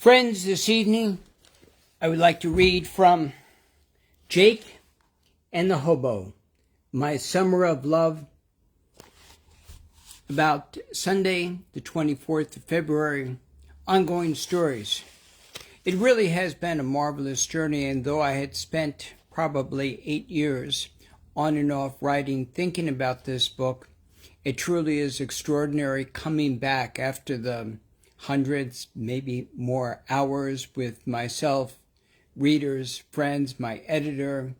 Friends, this evening I would like to read from Jake and the Hobo, my summer of love, about Sunday, the 24th of February, ongoing stories. It really has been a marvelous journey, and though I had spent probably 8 years on and off writing, thinking about this book, it truly is extraordinary coming back after the hundreds, maybe more hours with myself, readers, friends, my editor,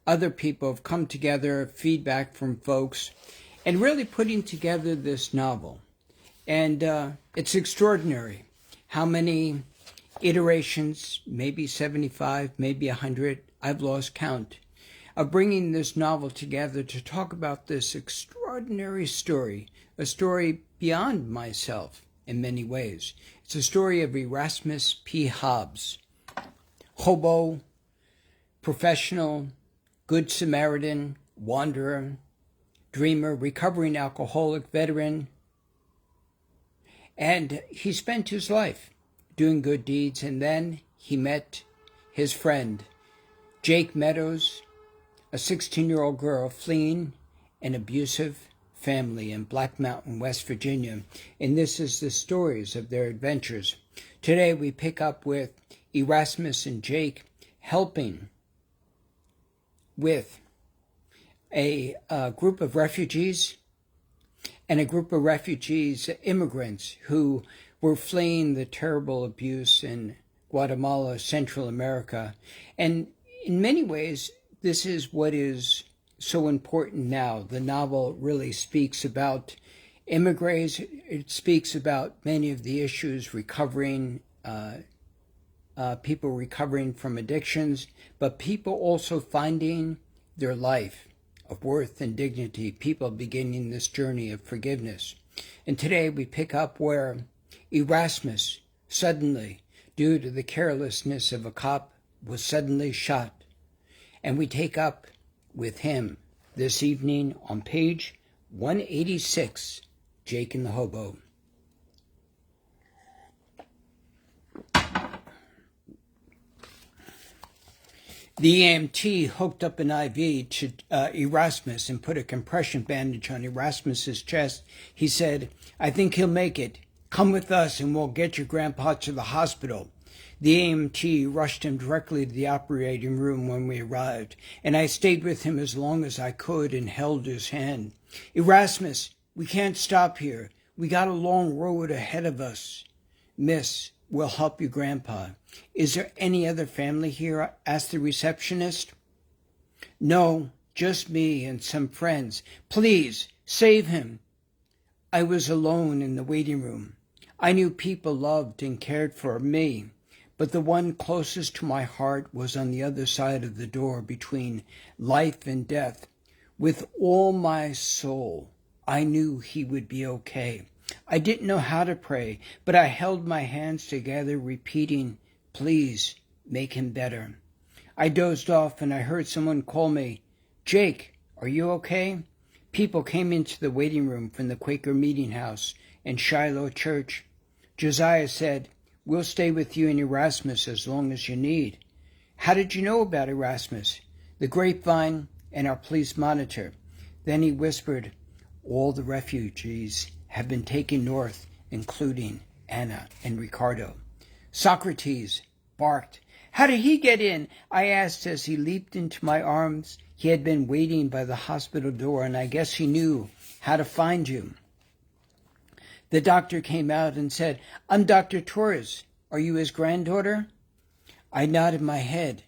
other people have come together, feedback from folks, and really putting together this novel. And it's extraordinary how many iterations, maybe 75, maybe 100, I've lost count, of bringing this novel together to talk about this extraordinary story, a story beyond myself in many ways. It's a story of Erasmus P. Hobbs, hobo, professional, good Samaritan, wanderer, dreamer, recovering alcoholic, veteran, and he spent his life doing good deeds, and then he met his friend, Jake Meadows, a 16-year-old girl fleeing an abusive family in Black Mountain, West Virginia, and this is the stories of their adventures. Today we pick up with Erasmus and Jake helping with a group of refugees and a group of refugees, immigrants who were fleeing the terrible abuse in Guatemala, Central America. And in many ways, this is what is so important now. The novel really speaks about immigrants. It speaks about many of the issues recovering, people recovering from addictions, but people also finding their life of worth and dignity, people beginning this journey of forgiveness. And today we pick up where Erasmus suddenly, due to the carelessness of a cop, was suddenly shot. And we take up with him this evening on page 186, Jake and the Hobo. The EMT hooked up an IV to Erasmus and put a compression bandage on Erasmus's chest. He said, "I think he'll make it. Come with us and we'll get your grandpa to the hospital." The EMT rushed him directly to the operating room when we arrived, and I stayed with him as long as I could and held his hand. "Erasmus, we can't stop here. We got a long road ahead of us." "Miss, we'll help you, Grandpa." "Is there any other family here?" asked the receptionist. "No, just me and some friends. Please, save him." I was alone in the waiting room. I knew people loved and cared for me, but the one closest to my heart was on the other side of the door between life and death. With all my soul, I knew he would be okay. I didn't know how to pray, but I held my hands together, repeating, "Please make him better." I dozed off and I heard someone call me, "Jake, are you okay?" People came into the waiting room from the Quaker Meeting House and Shiloh Church. Josiah said, "We'll stay with you and Erasmus as long as you need." "How did you know about Erasmus?" "The grapevine and our police monitor." Then he whispered, "All the refugees have been taken north, including Anna and Ricardo." Socrates barked. "How did he get in?" I asked as he leaped into my arms. He had been waiting by the hospital door, and I guess he knew how to find you. The doctor came out and said, "I'm Dr. Torres. Are you his granddaughter?" I nodded my head.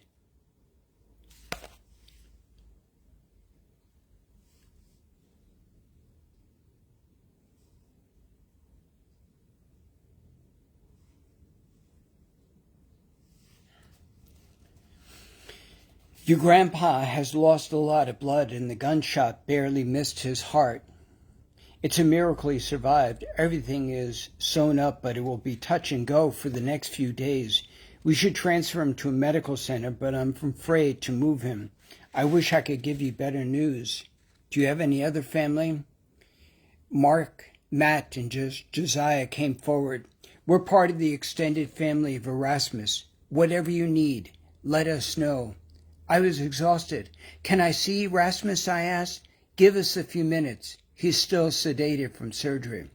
"Your grandpa has lost a lot of blood, and the gunshot barely missed his heart. It's a miracle he survived. Everything is sewn up, but it will be touch and go for the next few days. We should transfer him to a medical center, but I'm afraid to move him. I wish I could give you better news. Do you have any other family?" Matt, and Josiah came forward. We're part of the extended family of Erasmus. Whatever you need, let us know. I was exhausted. Can I see Erasmus? I asked. Give us a few minutes. He's still sedated from surgery.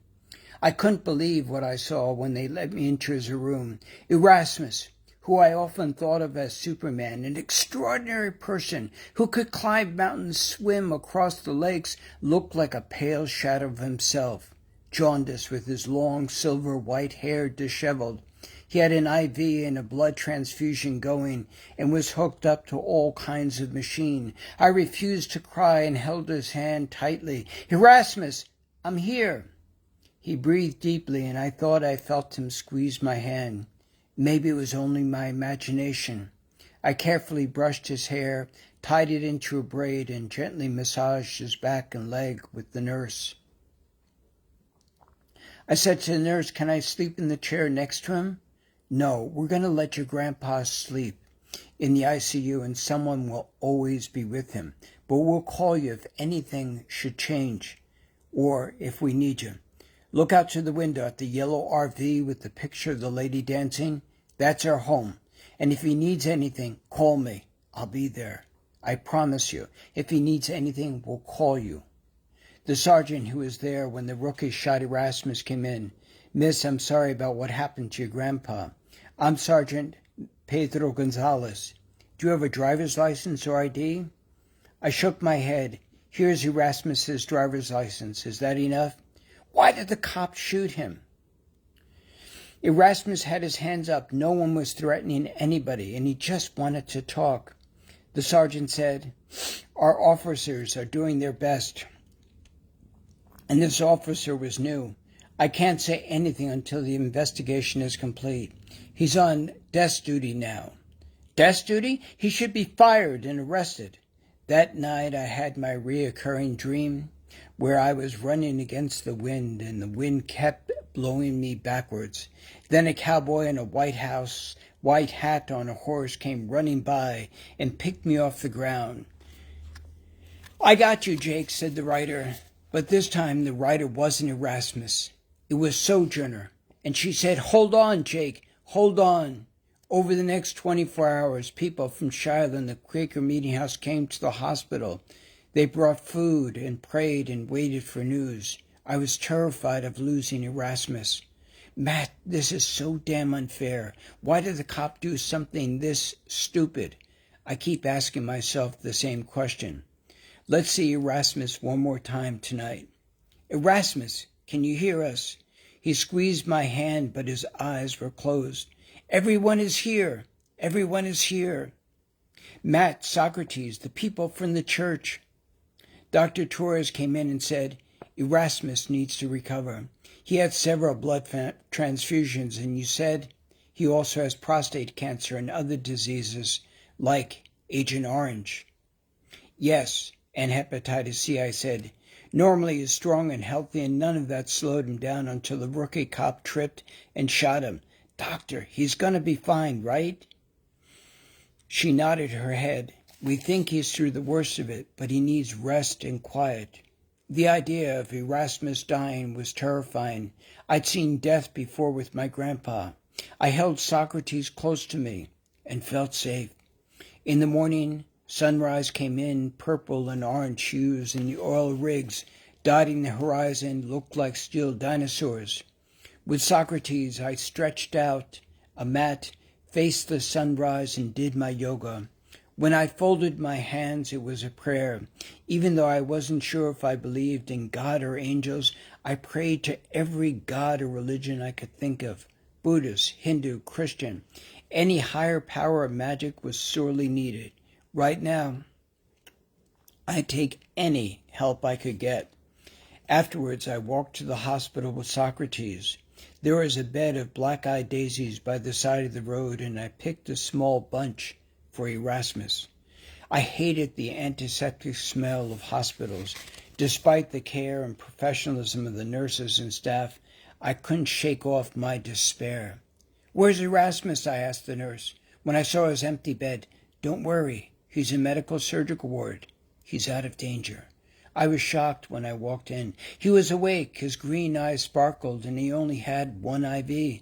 I couldn't believe what I saw when they let me into his room. Erasmus, who I often thought of as Superman, an extraordinary person who could climb mountains, swim across the lakes, looked like a pale shadow of himself, jaundiced with his long silver-white hair disheveled. He had an IV and a blood transfusion going and was hooked up to all kinds of machine. I refused to cry and held his hand tightly. Erasmus, I'm here. He breathed deeply, and I thought I felt him squeeze my hand. Maybe it was only my imagination. I carefully brushed his hair, tied it into a braid, and gently massaged his back and leg with the nurse. I said to the nurse, can I sleep in the chair next to him? No, we're going to let your grandpa sleep in the ICU, and someone will always be with him. But we'll call you if anything should change, or if we need you. Look out to the window at the yellow RV with the picture of the lady dancing. That's our home. And if he needs anything, call me. I'll be there. I promise you. If he needs anything, we'll call you. The sergeant who was there when the rookie shot Erasmus came in. Miss, I'm sorry about what happened to your grandpa. I'm Sergeant Pedro Gonzalez. Do you have a driver's license or ID? I shook my head. Here's Erasmus's driver's license. Is that enough? Why did the cops shoot him? Erasmus had his hands up. No one was threatening anybody, and he just wanted to talk. The sergeant said, our officers are doing their best. And this officer was new. I can't say anything until the investigation is complete. He's on desk duty now. Desk duty? He should be fired and arrested. That night I had my reoccurring dream where I was running against the wind and the wind kept blowing me backwards. Then a cowboy in a white hat on a horse came running by and picked me off the ground. I got you, Jake, said the writer. But this time the writer wasn't Erasmus. It was Sojourner. And she said, hold on, Jake, hold on. Over the next 24 hours, people from Shiloh and the Quaker Meeting House came to the hospital. They brought food and prayed and waited for news. I was terrified of losing Erasmus. Matt, this is so damn unfair. Why did the cop do something this stupid? I keep asking myself the same question. Let's see Erasmus one more time tonight. Erasmus, can you hear us? He squeezed my hand, but his eyes were closed. Everyone is here. Everyone is here. Matt, Socrates, the people from the church. Dr. Torres came in and said, Erasmus needs to recover. He had several blood transfusions, and you said he also has prostate cancer and other diseases like Agent Orange. Yes, and hepatitis C, I said. Normally he's strong and healthy, and none of that slowed him down until the rookie cop tripped and shot him. Doctor, he's going to be fine, right? She nodded her head. We think he's through the worst of it, but he needs rest and quiet. The idea of Erasmus dying was terrifying. I'd seen death before with my grandpa. I held Socrates close to me and felt safe. In the morning, sunrise came in, purple and orange hues, and the oil rigs dotting the horizon looked like steel dinosaurs. With Socrates, I stretched out a mat, faced the sunrise, and did my yoga. When I folded my hands, it was a prayer. Even though I wasn't sure if I believed in God or angels, I prayed to every god or religion I could think of. Buddhist, Hindu, Christian. Any higher power of magic was sorely needed. Right now, I'd take any help I could get. Afterwards, I walked to the hospital with Socrates. There was a bed of black-eyed daisies by the side of the road, and I picked a small bunch for Erasmus. I hated the antiseptic smell of hospitals. Despite the care and professionalism of the nurses and staff, I couldn't shake off my despair. Where's Erasmus? I asked the nurse. When I saw his empty bed, don't worry, he's in medical surgical ward. He's out of danger. I was shocked when I walked in. He was awake, his green eyes sparkled, and he only had one IV.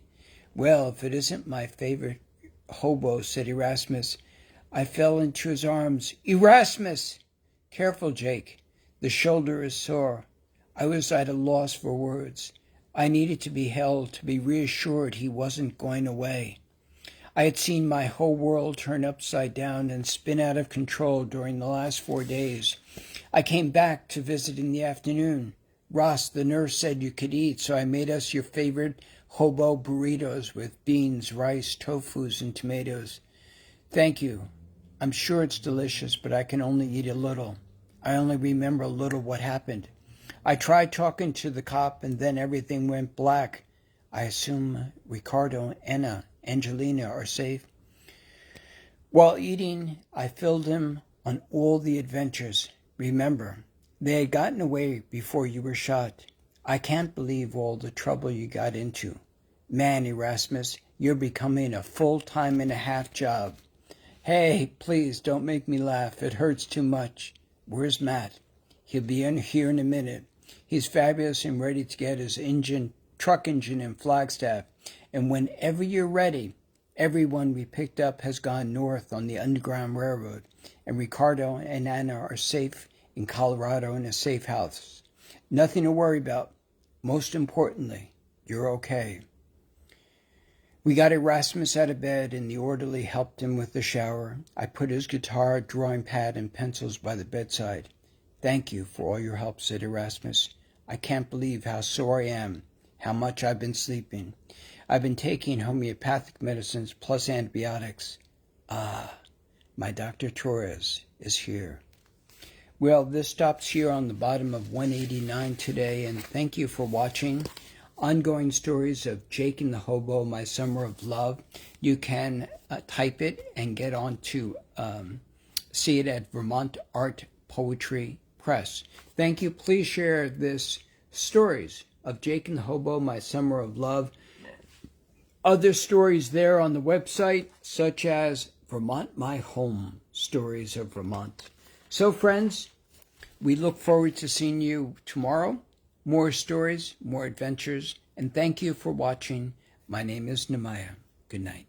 Well, if it isn't my favorite hobo, said Erasmus. I fell into his arms. Erasmus! Careful, Jake. The shoulder is sore. I was at a loss for words. I needed to be held, to be reassured he wasn't going away. I had seen my whole world turn upside down and spin out of control during the last 4 days. I came back to visit in the afternoon. Ross, the nurse, said you could eat, so I made us your favorite hobo burritos with beans, rice, tofus, and tomatoes. Thank you. I'm sure it's delicious, but I can only eat a little. I only remember a little what happened. I tried talking to the cop, and then everything went black. I assume Ricardo, Anna, Angelina are safe. While eating, I filled him on all the adventures. Remember, they had gotten away before you were shot. I can't believe all the trouble you got into. Man, Erasmus, you're becoming a full-time and a half job. Hey, please don't make me laugh. It hurts too much. Where's Matt? He'll be in here in a minute. He's fabulous and ready to get his truck engine in Flagstaff. And whenever you're ready, everyone we picked up has gone north on the Underground Railroad. And Ricardo and Anna are safe in Colorado in a safe house. Nothing to worry about. Most importantly, you're okay. We got Erasmus out of bed, and the orderly helped him with the shower. I put his guitar, drawing pad, and pencils by the bedside. Thank you for all your help, said Erasmus. I can't believe how sore I am, how much I've been sleeping. I've been taking homeopathic medicines plus antibiotics. My Dr. Torres is here. Well, this stops here on the bottom of 189 today, and thank you for watching. Ongoing stories of Jake and the Hobo, My Summer of Love. You can type it and get on to see it at Vermont Art Poetry Press. Thank you. Please share this stories of Jake and the Hobo, My Summer of Love. Other stories there on the website, such as Vermont, My Home, Stories of Vermont. So, friends, we look forward to seeing you tomorrow. More stories, more adventures, and thank you for watching. My name is Namaya. Good night.